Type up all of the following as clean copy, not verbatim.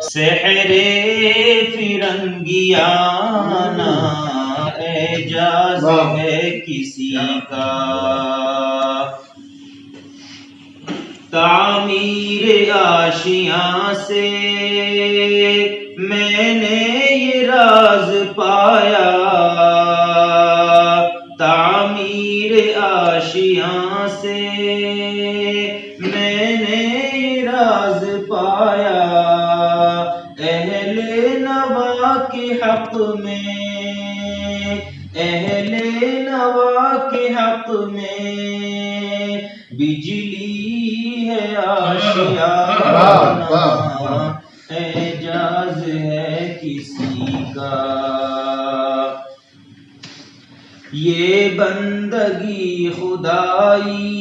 سحر فرنگیانہ اعجاز ہے کسی کا، تعمیر آشیاں سے میں نے یہ راز پایا، تعمیر آشیاں سے میں نے یہ راز پایا، اہل نوا کے حق میں، اہل نوا کے حق میں بجلی ہے آشیانہ اعجاز ہے کسی کا، یہ بندگی خدائی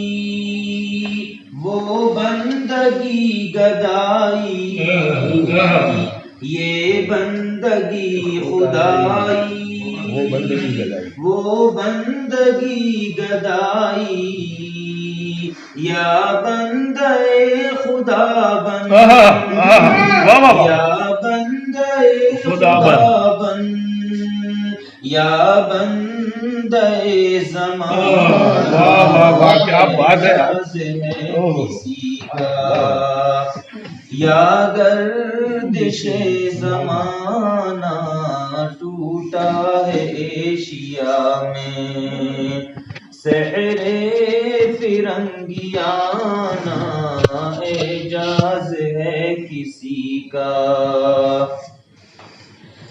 وہ بندگی گدائی، یہ بندگی خدائی وہ بندگی گدائی، یا بندے خدا بن، یا بندے خدا بن، یا بندے زمانہ کیا بات ہے کسی کا، یا گردش زمانہ ٹوٹا ہے ایشیا میں، سحر فرنگیانہ اعجاز ہے کسی کا،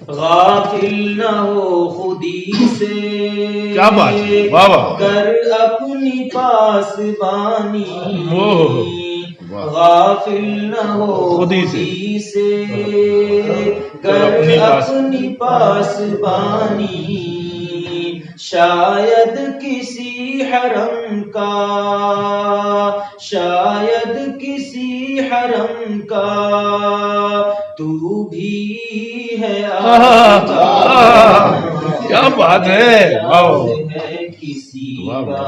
غافل نہ ہو خودی سے کیا بات ہے، واہ واہ، کر اپنی پاسبانی، غافل نہ ہو خودی سے کر اپنی پاسبانی، شاید کسی حرم کا، شاید کسی حرم کا تو بھی ہے کیا بات ہے، کسی کا،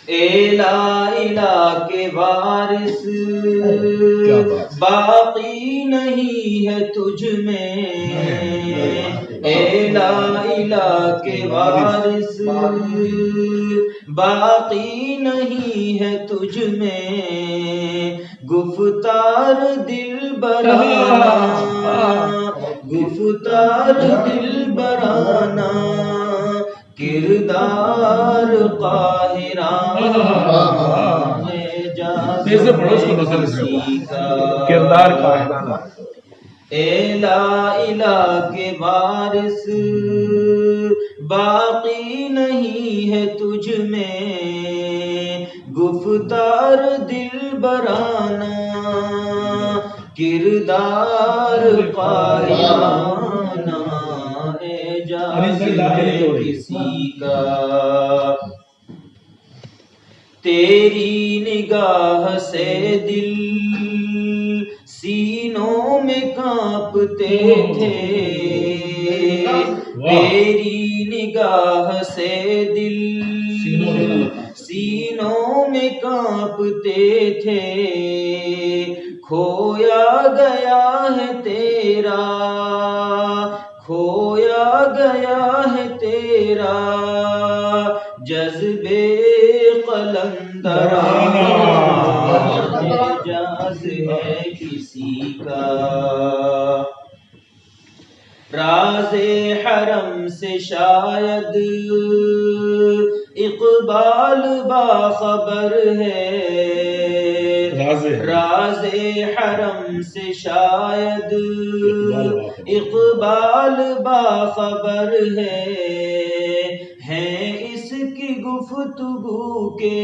اے لا الہ کے وارث باقی نہیں ہے تجھ میں، اے لا الہ کے وارث باقی نہیں ہے تجھ میں، گفتار دل برانہ، گفتار دل برانہ، کردار قاہرانہ اعجاز ہے کسی کا، کردار قاہرانہ، اے لا الہ کے وارث باقی نہیں ہے تجھ میں، گفتار دل برانہ، کردار قاہرانہ اعجاز ہے کسی کا، تیری نگاہ سے دل سینوں میں کانپتے تھے، تیری نگاہ سے دل سینوں میں کانپتے تھے، کھویا گیا ہے تیرا، کھویا گیا ہے تیرا جذبے قلندرانہ اعجاز ہے کسی کا، راز حرم سے شاید اقبال باخبر ہے، راز حرم سے شاید اقبال باخبر ہے، ہیں اس کی گفتگو کے،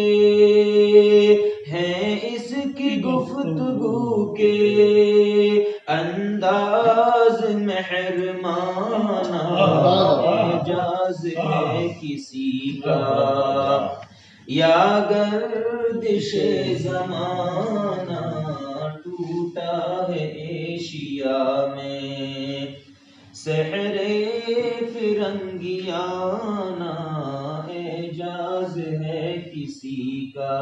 ہیں اس کی گفتگو کے انداز محرمانہ اعجاز ہے کسی کا، یا گردش زمانہ ٹوٹا ہے ایشیا میں، سحر فرنگیانہ اعجاز ہے کسی کا.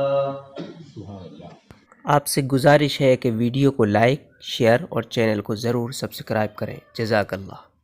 آپ سے گزارش ہے کہ ویڈیو کو لائک، شیئر اور چینل کو ضرور سبسکرائب کریں۔ جزاک اللہ۔